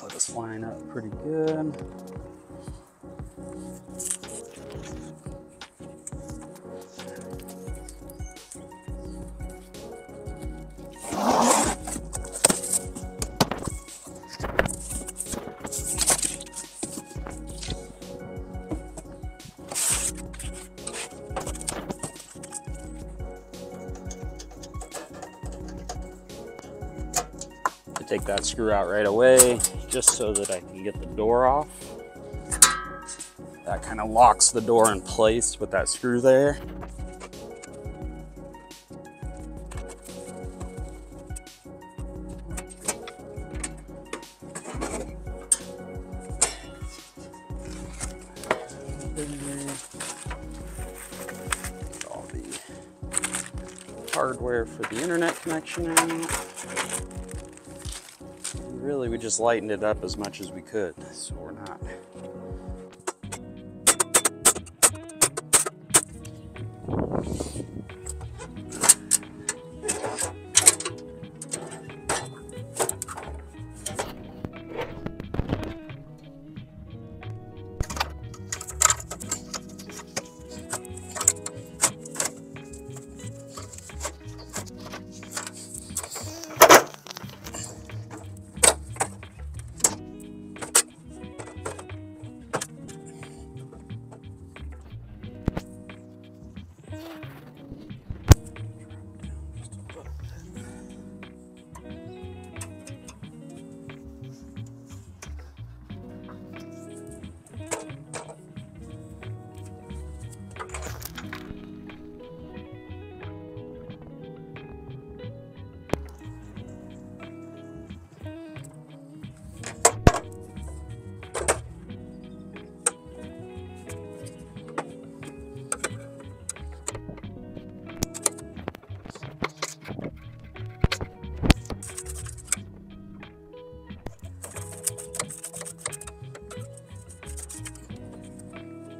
Let us line up pretty good. Take that screw out right away, just so that I can get the door off. That kind of locks the door in place with that screw there. All the hardware for the internet connection out. Really, we just lightened it up as much as we could, so we're not.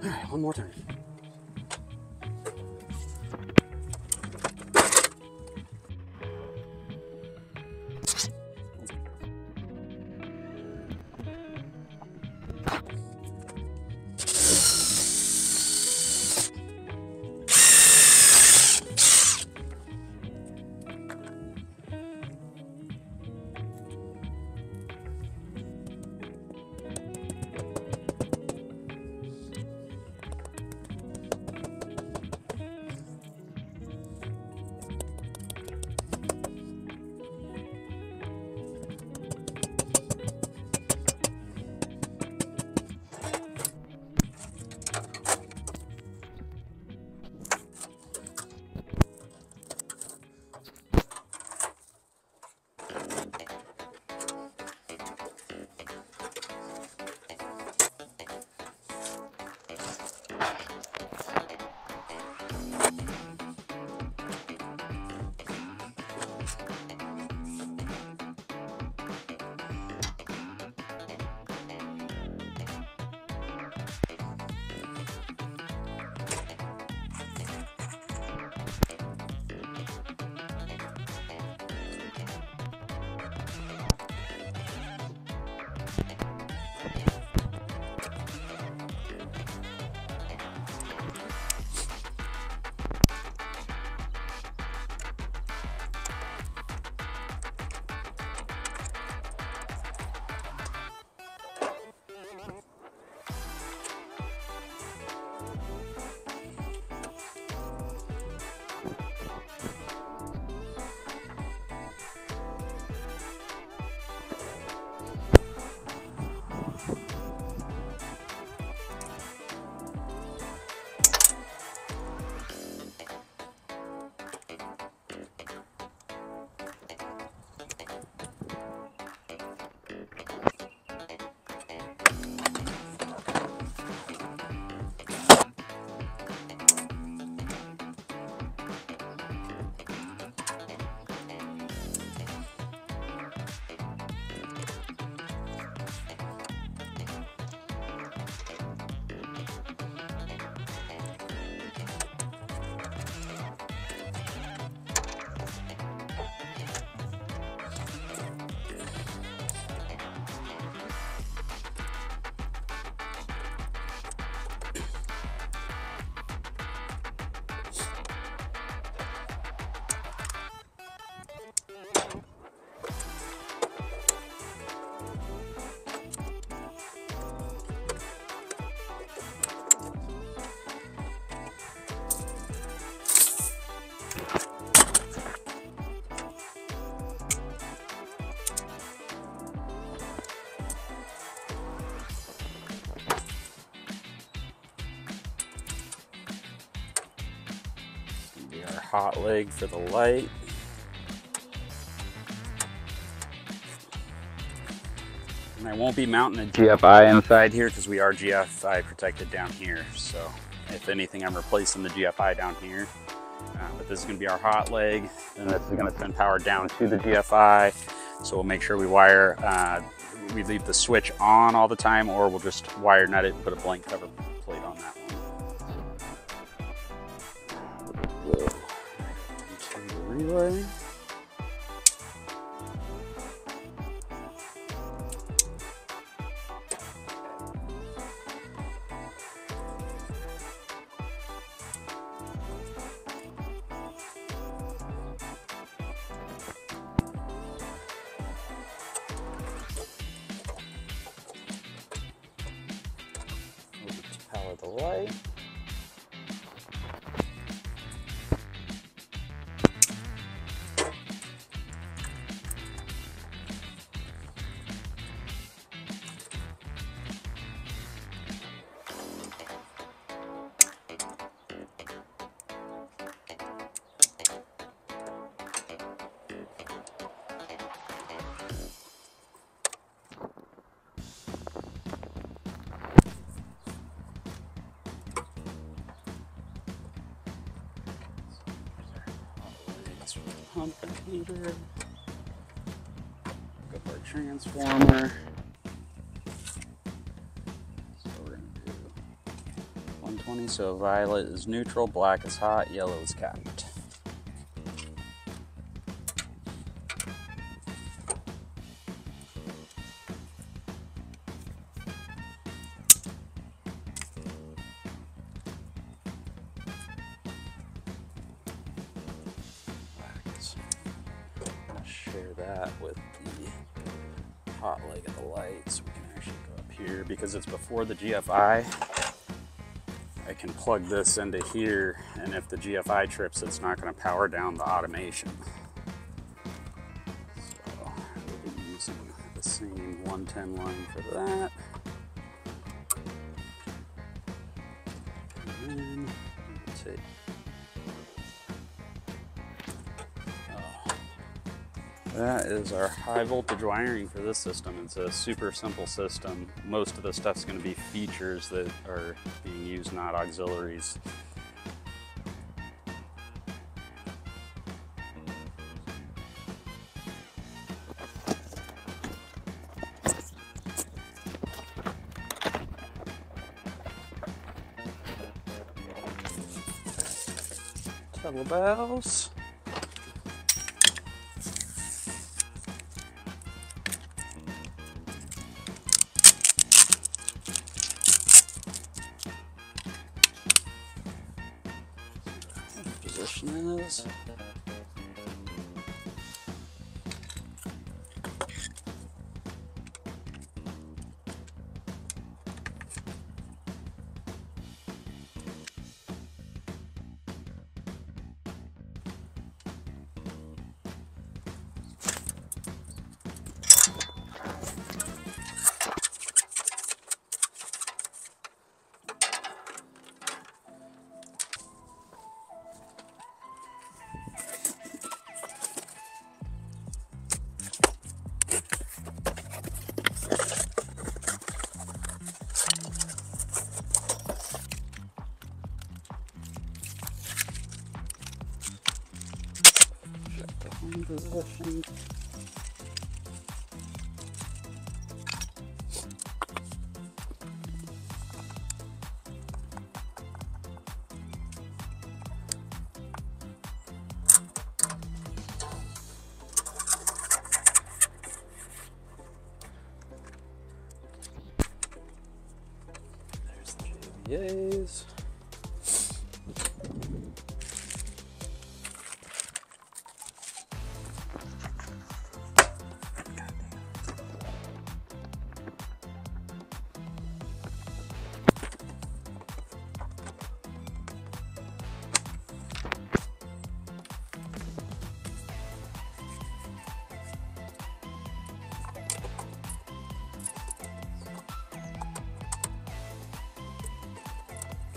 All right, one more time. hot leg for the light. And I won't be mounting a GFI inside here because we are GFI protected down here. So if anything, I'm replacing the GFI down here. But this is going to be our hot leg, and this is going to send power down to the GFI. So we'll make sure we wire, we leave the switch on all the time, or we'll just wire nut it and put a blank cover plate on that one. Into the relay. Power the light. Pump and heater, hook up our transformer. So we're going to do 120, so violet is neutral, black is hot, yellow is capped. Share that with the hot leg of the light so we can actually go up here. Because it's before the GFI, I can plug this into here, and if the GFI trips, it's not going to power down the automation. So we'll be using the same 110 line for that. And then we'll take that is our high voltage wiring for this system. It's a super simple system. Most of the stuff's going to be features that are being used, not auxiliaries. Telebells. Position is. Position. There's the JBAs.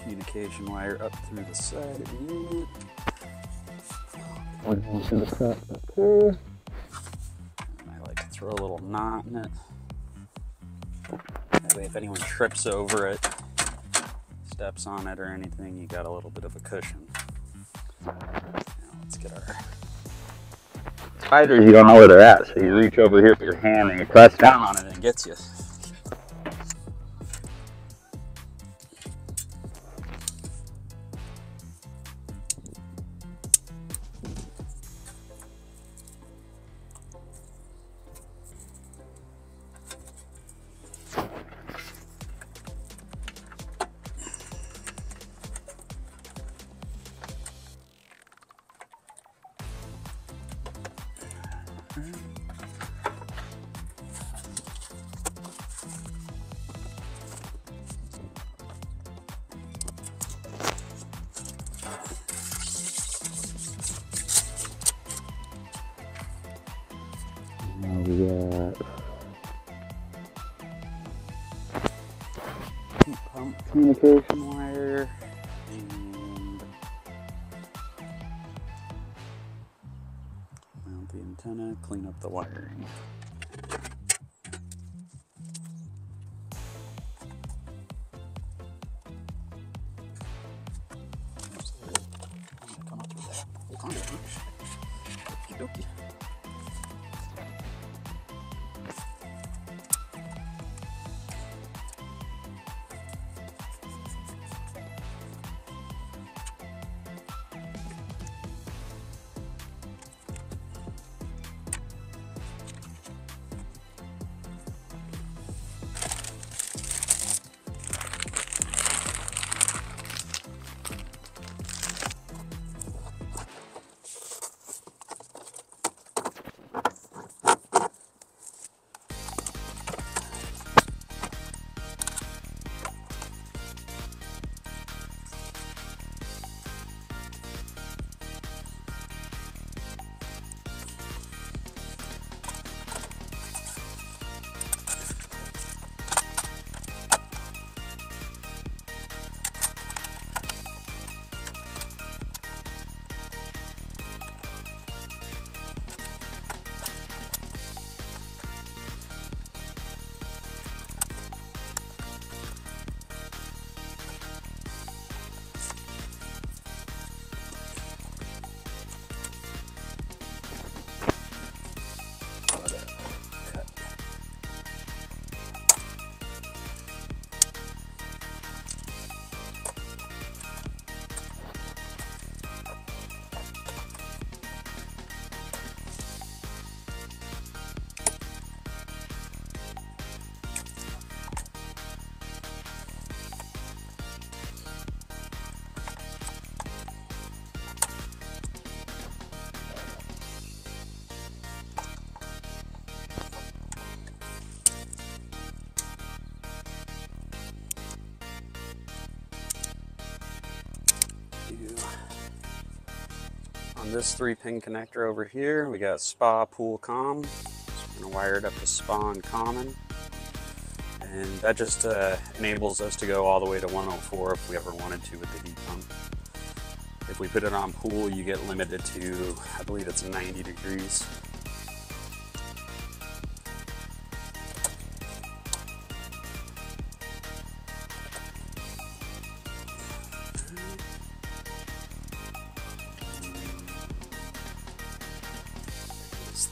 Communication wire up through the side of the unit. We're going to the front up here. And I like to throw a little knot in it. That way if anyone trips over it, steps on it or anything, you got a little bit of a cushion. Now let's get our spiders. You don't know where they're at, so you reach over here with your hand and you press down on it and it gets you. Now we got heat pump communication wire and mount the antenna, clean up the wiring. Okey-dokey. On this 3-pin connector over here, we got spa, pool, comm. So we're going to wire it up to spa and common. And that just enables us to go all the way to 104 if we ever wanted to with the heat pump. If we put it on pool, you get limited to, I believe it's 90 degrees.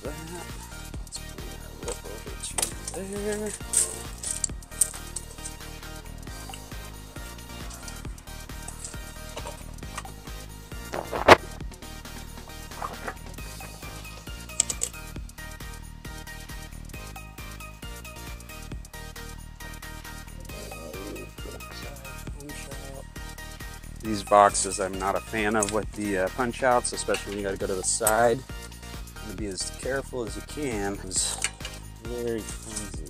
That. Let's bring our whip over to there. These boxes I'm not a fan of with the punch outs, especially when you got to go to the side. To be as careful as you can. It's very clumsy.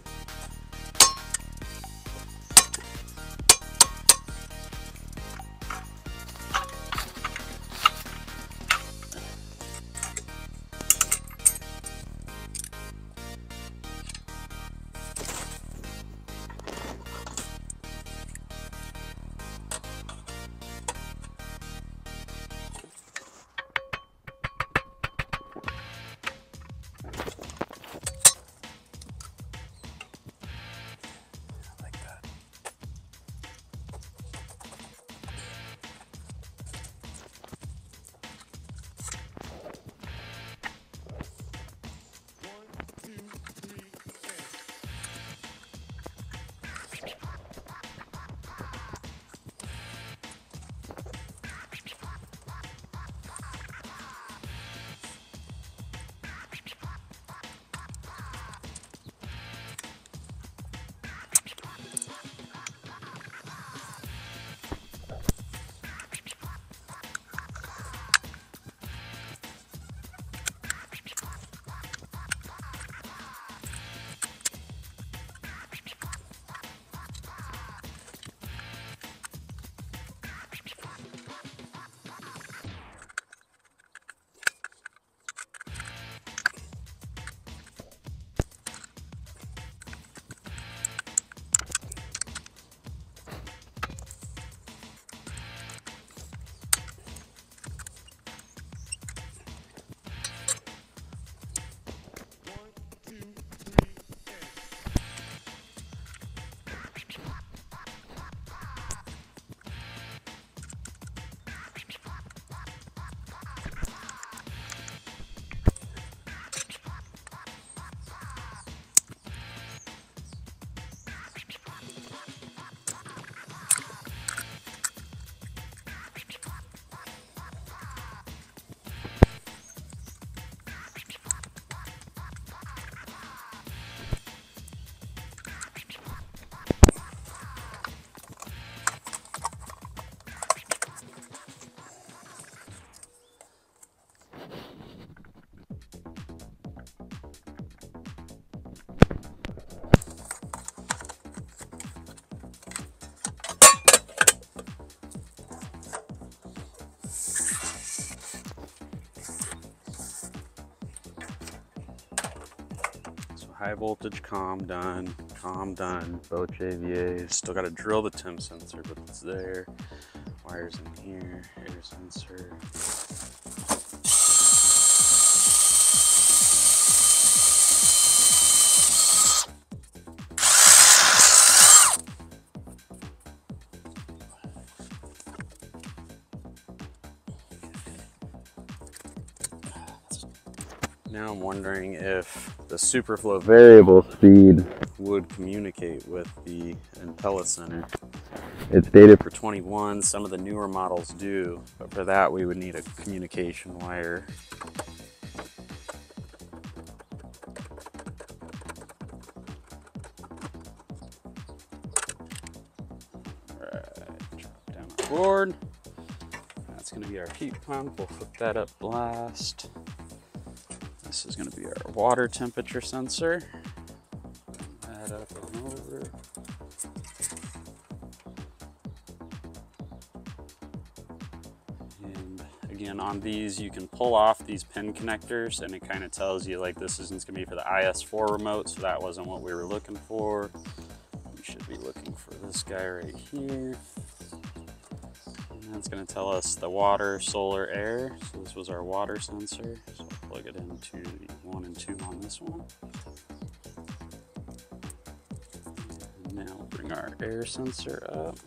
high voltage comm done, both JVAs. Still got to drill the temp sensor, but it's there. Wires in here, air sensor. Now I'm wondering if the SuperFlow variable speed would communicate with the Intellicenter. It's dated for 21, some of the newer models do, but for that we would need a communication wire. Alright, drop down our board. That's going to be our heat pump. We'll hook that up last. This is going to be our water temperature sensor. That up and over. And again, on these, you can pull off these pin connectors, and it kind of tells you like this isn't going to be for the IS4 remote, so that wasn't what we were looking for. We should be looking for this guy right here. And that's going to tell us the water, solar, air. So this was our water sensor. So I'll plug it into the 1 and 2 on this one. And now we'll bring our air sensor up.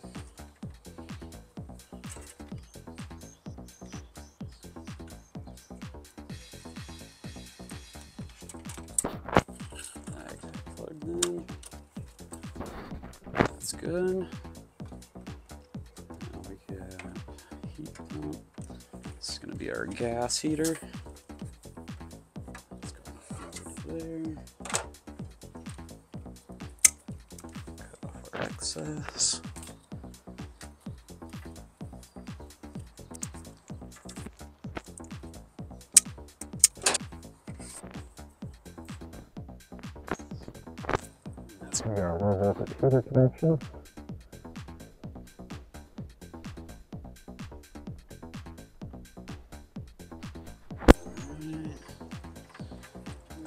Plugged in. That's good. This is going to be our gas heater. Let's go over there. Cut off our excess. That's going to be our low voltage heater connection.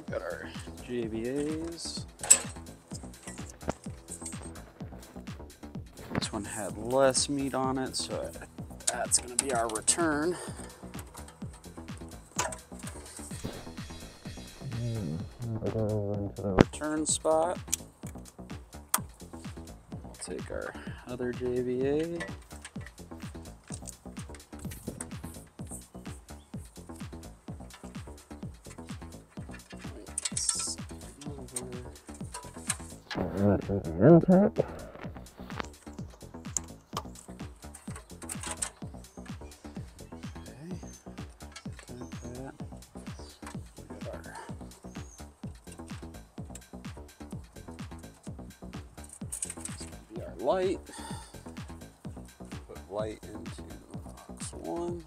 Got our JVAs. This one had less meat on it, so that's going to be our return. Into the return spot. We'll take our other JVA. That's the intake. Okay, that. We got our light. Put light into box 1.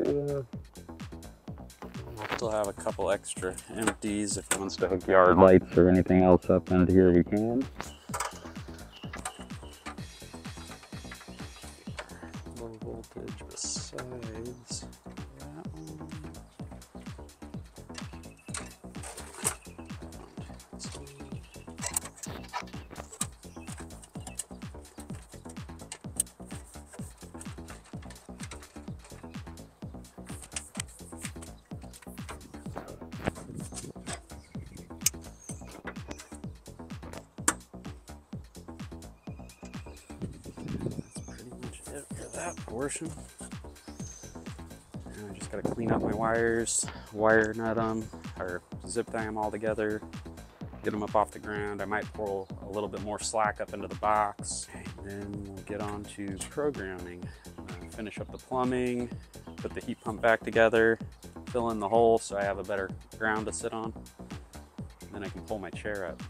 We'll still have a couple extra empties. If it wants to hook yard lights or anything else up into here, we can. Low voltage besides that one. For that portion. And I just got to clean up my wires, wire nut them, or zip tie them all together, get them up off the ground. I might pull a little bit more slack up into the box, and then we'll get on to programming. Finish up the plumbing, put the heat pump back together, fill in the hole so I have a better ground to sit on, and then I can pull my chair up.